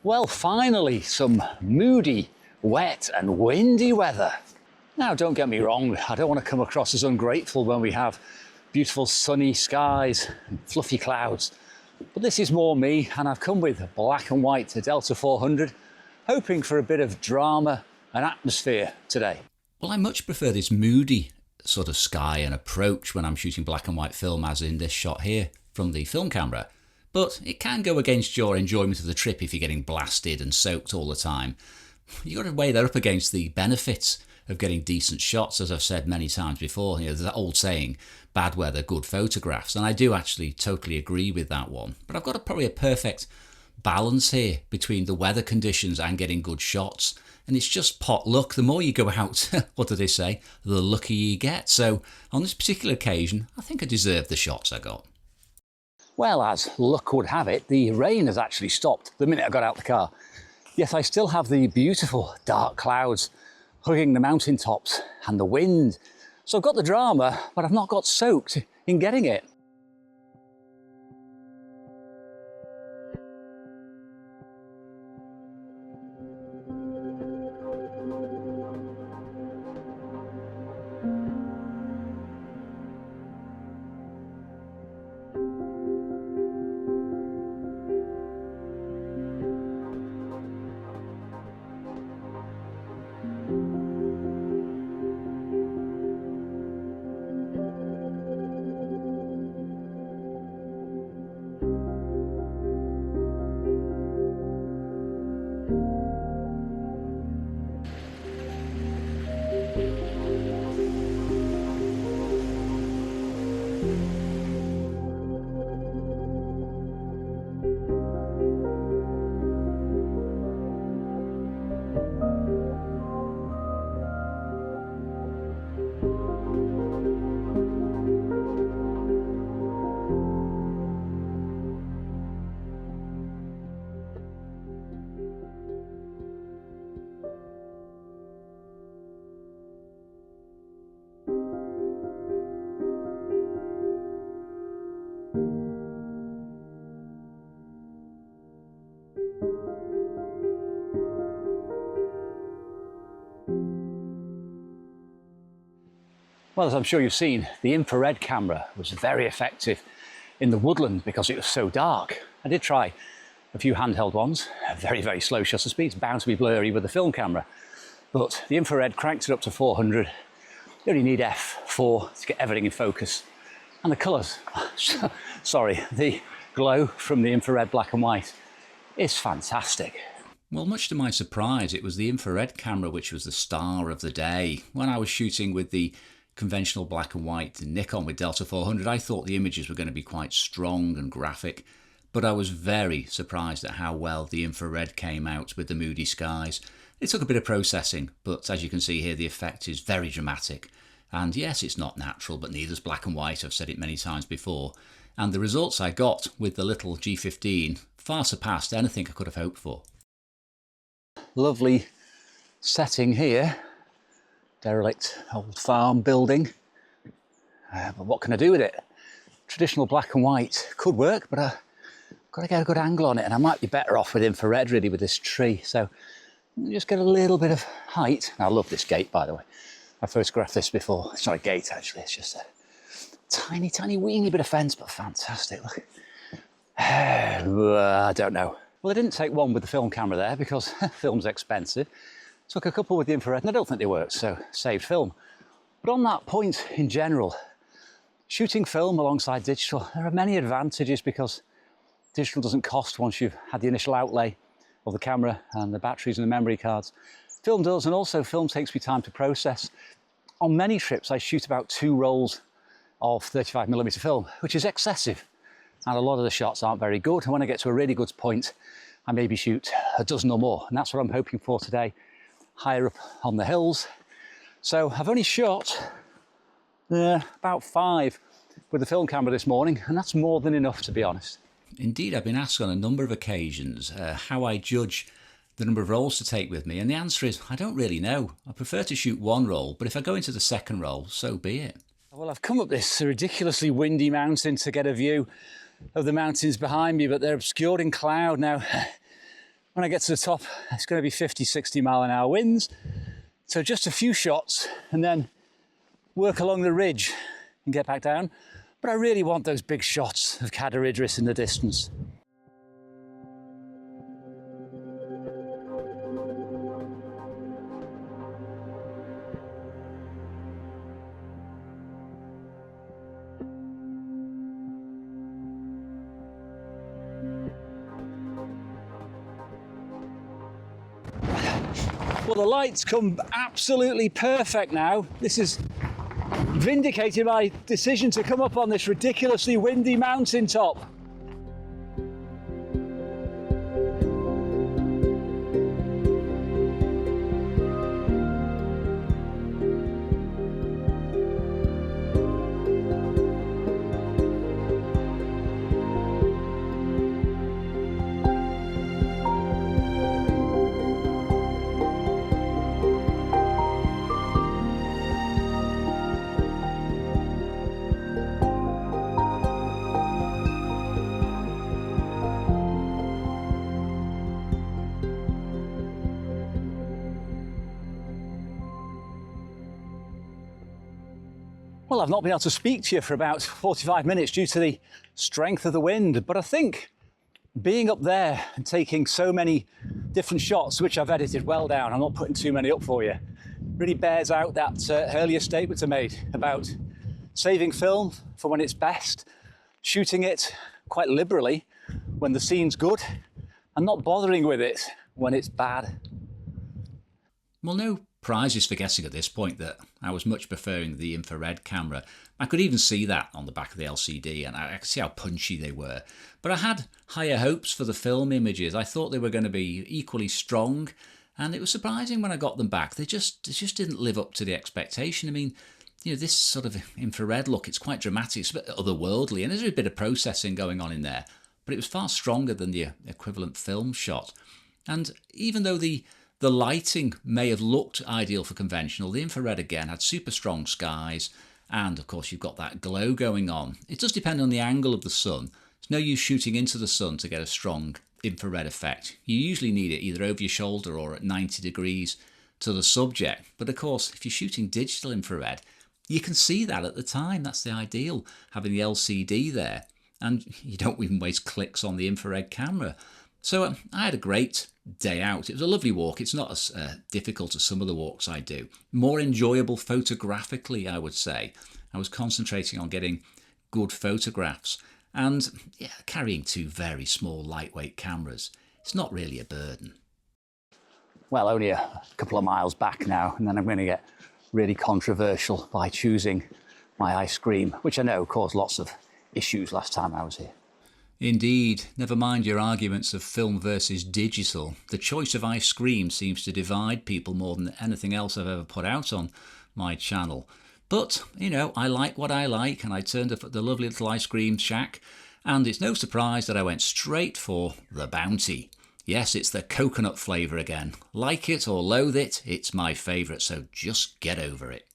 Well, finally, some moody, wet and windy weather. Now, don't get me wrong, I don't want to come across as ungrateful when we have beautiful sunny skies and fluffy clouds. But this is more me, and I've come with black and white Delta 400, hoping for a bit of drama and atmosphere today. Well, I much prefer this moody sort of sky and approach when I'm shooting black and white film, as in this shot here from the film camera. But it can go against your enjoyment of the trip if you're getting blasted and soaked all the time. You've got to weigh that up against the benefits of getting decent shots, as I've said many times before. You know, there's that old saying, bad weather, good photographs, and I do actually totally agree with that one. But I've got probably a perfect balance here between the weather conditions and getting good shots. And it's just pot luck. The more you go out, what do they say, the luckier you get. So on this particular occasion, I think I deserved the shots I got. Well, as luck would have it, the rain has actually stopped the minute I got out the car. Yet I still have the beautiful dark clouds hugging the mountain tops and the wind. So I've got the drama, but I've not got soaked in getting it. Well, as I'm sure you've seen, the infrared camera was very effective in the woodland because it was so dark. I did try a few handheld ones, very, very slow shutter speeds, bound to be blurry with the film camera. But the infrared cranked it up to 400. You only need f4 to get everything in focus. And the colours, sorry, the glow from the infrared black and white is fantastic. Well, much to my surprise, it was the infrared camera which was the star of the day. When I was shooting with the conventional black and white Nikon with Delta 400, I thought the images were going to be quite strong and graphic, but I was very surprised at how well the infrared came out with the moody skies. It took a bit of processing, but as you can see here, the effect is very dramatic. And yes, it's not natural, but neither's black and white. I've said it many times before. And the results I got with the little G15 far surpassed anything I could have hoped for. Lovely setting here. Derelict old farm building. But what can I do with it? Traditional black and white could work, but I've got to get a good angle on it, and I might be better off with infrared really with this tree. So just get a little bit of height. I love this gate, by the way. I photographed this before. It's not a gate actually, it's just a tiny, tiny weeny bit of fence, but fantastic. Look. I don't know. Well, I didn't take one with the film camera there because film's expensive. Took a couple with the infrared and I don't think they worked, so saved film. But on that point in general, shooting film alongside digital, there are many advantages because digital doesn't cost once you've had the initial outlay of the camera and the batteries and the memory cards. Film does, and also film takes me time to process. On many trips I shoot about 2 rolls of 35mm film, which is excessive. And a lot of the shots aren't very good. And when I get to a really good point, I maybe shoot a dozen or more. And that's what I'm hoping for today, higher up on the hills. So I've only shot about 5 with the film camera this morning, and that's more than enough, to be honest. Indeed, I've been asked on a number of occasions how I judge the number of rolls to take with me, and the answer is I don't really know. I prefer to shoot 1 roll, but if I go into the second roll, so be it. Well, I've come up this ridiculously windy mountain to get a view of the mountains behind me, but they're obscured in cloud now. when I get to the top, it's going to be 50, 60 mile an hour winds. So just a few shots and then work along the ridge and get back down. But I really want those big shots of Cadair Idris in the distance. Well, the lights come absolutely perfect now. This has vindicated my decision to come up on this ridiculously windy mountain top. Well, I've not been able to speak to you for about 45 minutes due to the strength of the wind, but I think being up there and taking so many different shots, which I've edited well down, I'm not putting too many up for you, really bears out that earlier statement I made about saving film for when it's best, shooting it quite liberally when the scene's good, and not bothering with it when it's bad. Well, no prizes for guessing at this point that I was much preferring the infrared camera. I could even see that on the back of the LCD, and I could see how punchy they were. But I had higher hopes for the film images. I thought they were going to be equally strong, and it was surprising when I got them back. They just didn't live up to the expectation. I mean, you know, this sort of infrared look, it's quite dramatic, it's a bit otherworldly, and there's a bit of processing going on in there. But it was far stronger than the equivalent film shot. And even though the lighting may have looked ideal for conventional, the infrared again had super strong skies, and of course you've got that glow going on. It does depend on the angle of the sun. It's no use shooting into the sun to get a strong infrared effect. You usually need it either over your shoulder or at 90 degrees to the subject. But of course, if you're shooting digital infrared, you can see that at the time. That's the ideal, having the LCD there. And you don't even waste clicks on the infrared camera. So I had a great day out. It was a lovely walk. It's not as difficult as some of the walks I do. More enjoyable photographically, I would say. I was concentrating on getting good photographs. And yeah, carrying two very small, lightweight cameras, it's not really a burden. Well, only a couple of miles back now, and then I'm going to get really controversial by choosing my ice cream, which I know caused lots of issues last time I was here. Indeed, never mind your arguments of film versus digital. The choice of ice cream seems to divide people more than anything else I've ever put out on my channel. But, you know, I like what I like, and I turned up at the lovely little ice cream shack, and it's no surprise that I went straight for the Bounty. Yes, it's the coconut flavour again. Like it or loathe it, it's my favourite, so just get over it.